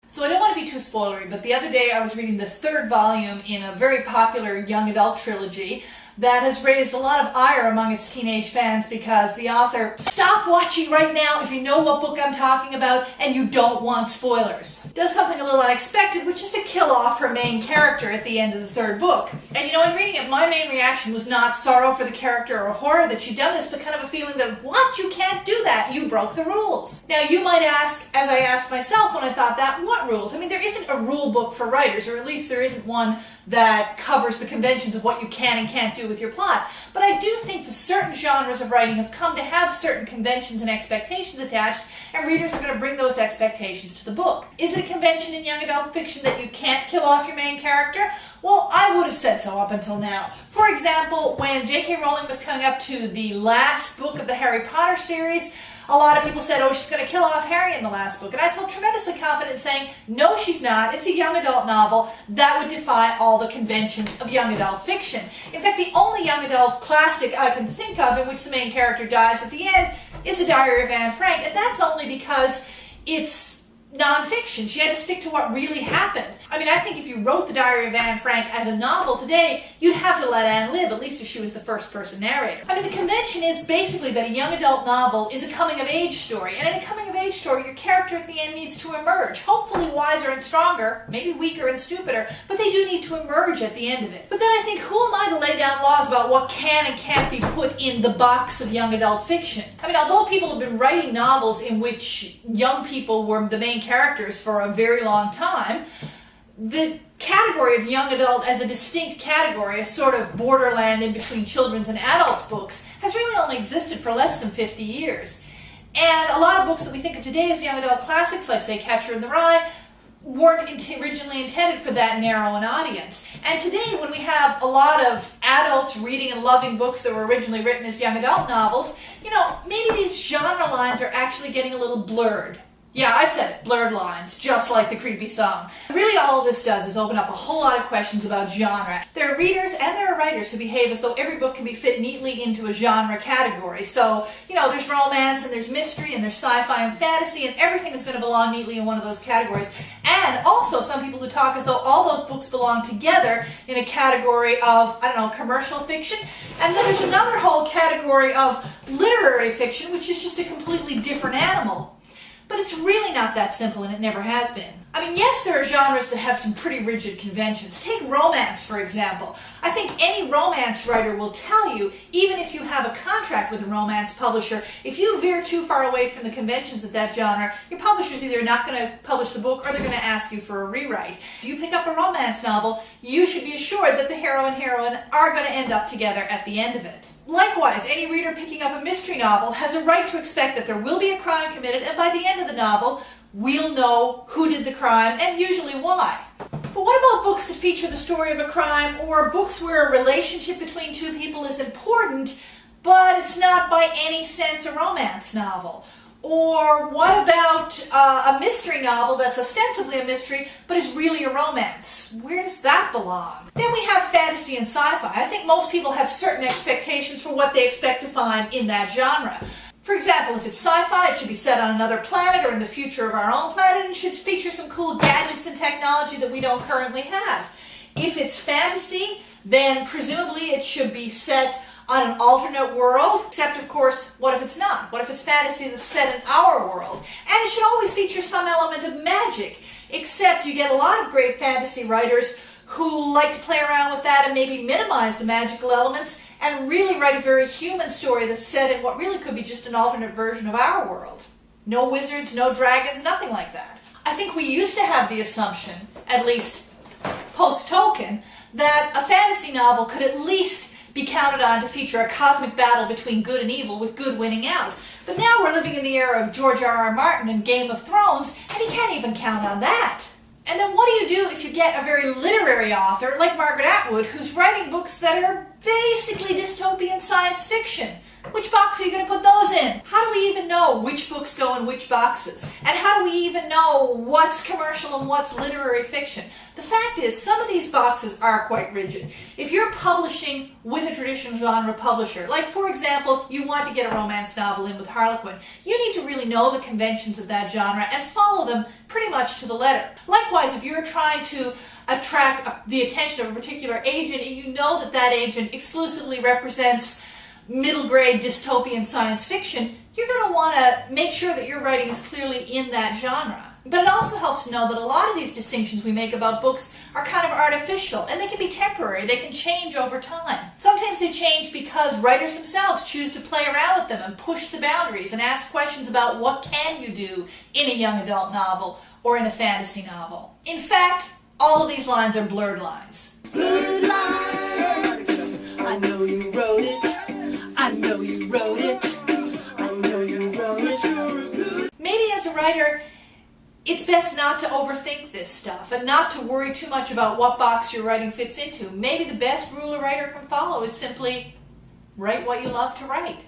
So I don't want to be too spoilery, but the other day I was reading the third volume in a very popular young adult trilogy that has raised a lot of ire among its teenage fans because the author, stop watching right now if you know what book I'm talking about and you don't want spoilers, does something a little unexpected, which is to kill off her main character at the end of the third book. And you know, in reading it, my main reaction was not sorrow for the character or horror that she'd done this, but kind of a feeling that, what? You can't do that. You broke the rules. Now, you might ask, as I asked myself when I thought that, what rules? I mean, there isn't a rule book for writers, or at least there isn't one that covers the conventions of what you can and can't do with your plot. But I do think that certain genres of writing have come to have certain conventions and expectations attached, and readers are going to bring those expectations to the book. Is it a convention in young adult fiction that you can't kill off your main character? Well, I would have said so up until now. For example, when J.K. Rowling was coming up to the last book of the Harry Potter series, a lot of people said, oh, she's going to kill off Harry in the last book. And I felt tremendously confident saying, no, she's not. It's a young adult novel that would defy all the conventions of young adult fiction. In fact, the only young adult classic I can think of in which the main character dies at the end is The Diary of Anne Frank. And that's only because it's nonfiction. She had to stick to what really happened. I mean, I think if you wrote The Diary of Anne Frank as a novel today, you'd have to let Anne live, at least if she was the first person narrator. I mean, the convention is basically that a young adult novel is a coming-of-age story, and in a coming-of-age story, your character at the end needs to emerge, hopefully wiser and stronger, maybe weaker and stupider, but they do need to emerge at the end of it. But then I think, who am I to lay down laws about what can and can't be put in the box of young adult fiction? I mean, although people have been writing novels in which young people were the main characters for a very long time, the category of young adult as a distinct category, a sort of borderland in between children's and adults books, has really only existed for less than 50 years. And a lot of books that we think of today as young adult classics, like, say, Catcher in the Rye, weren't originally intended for that narrow an audience. And today, when we have a lot of adults reading and loving books that were originally written as young adult novels, you know, maybe these genre lines are actually getting a little blurred. Yeah, I said it, blurred lines, just like the creepy song. Really, all of this does is open up a whole lot of questions about genre. There are readers and there are writers who behave as though every book can be fit neatly into a genre category. So, you know, there's romance and there's mystery and there's sci-fi and fantasy, and everything is going to belong neatly in one of those categories. And also some people who talk as though all those books belong together in a category of, I don't know, commercial fiction. And then there's another whole category of literary fiction, which is just a completely different animal. But it's really not that simple, and it never has been. I mean, yes, there are genres that have some pretty rigid conventions. Take romance, for example. I think any romance writer will tell you, even if you have a contract with a romance publisher, if you veer too far away from the conventions of that genre, your publisher's either not going to publish the book or they're going to ask you for a rewrite. If you pick up a romance novel, you should be assured that the hero and heroine are going to end up together at the end of it. Likewise, any reader picking up a mystery novel has a right to expect that there will be a crime committed, and by the end of the novel, we'll know who did the crime and usually why. But what about books that feature the story of a crime, or books where a relationship between two people is important, but it's not by any sense a romance novel? Or what about a mystery novel that's ostensibly a mystery, but is really a romance? Where does that belong? Then we have fantasy and sci-fi. I think most people have certain expectations for what they expect to find in that genre. For example, if it's sci-fi, it should be set on another planet or in the future of our own planet, and it should feature some cool gadgets and technology that we don't currently have. If it's fantasy, then presumably it should be set on an alternate world, except of course, what if it's not? What if it's fantasy that's set in our world? And it should always feature some element of magic, except you get a lot of great fantasy writers who like to play around with that and maybe minimize the magical elements and really write a very human story that's set in what really could be just an alternate version of our world. No wizards, no dragons, nothing like that. I think we used to have the assumption, at least post-Tolkien, that a fantasy novel could at least be counted on to feature a cosmic battle between good and evil, with good winning out. But now we're living in the era of George R.R. Martin and Game of Thrones, and you can't even count on that. And then what do you do if you get a very literary author like Margaret Atwood, who's writing books that are basically dystopian science fiction? Which box are you going to put those in? How do we even know which books go in which boxes? And how do we even know what's commercial and what's literary fiction? The fact is, some of these boxes are quite rigid. If you're publishing with a traditional genre publisher, like for example, you want to get a romance novel in with Harlequin, you need to really know the conventions of that genre and follow them pretty much to the letter. Likewise, if you're trying to attract the attention of a particular agent and you know that that agent exclusively represents middle grade dystopian science fiction, you're going to want to make sure that your writing is clearly in that genre. But it also helps to know that a lot of these distinctions we make about books are kind of artificial, and they can be temporary. They can change over time. Sometimes they change because writers themselves choose to play around with them and push the boundaries and ask questions about what can you do in a young adult novel or in a fantasy novel. In fact, all of these lines are blurred lines. Blurred lines, I know you wrote it. I know you wrote it. I know you wrote it. Maybe as a writer, it's best not to overthink this stuff and not to worry too much about what box your writing fits into. Maybe the best rule a writer can follow is simply write what you love to write.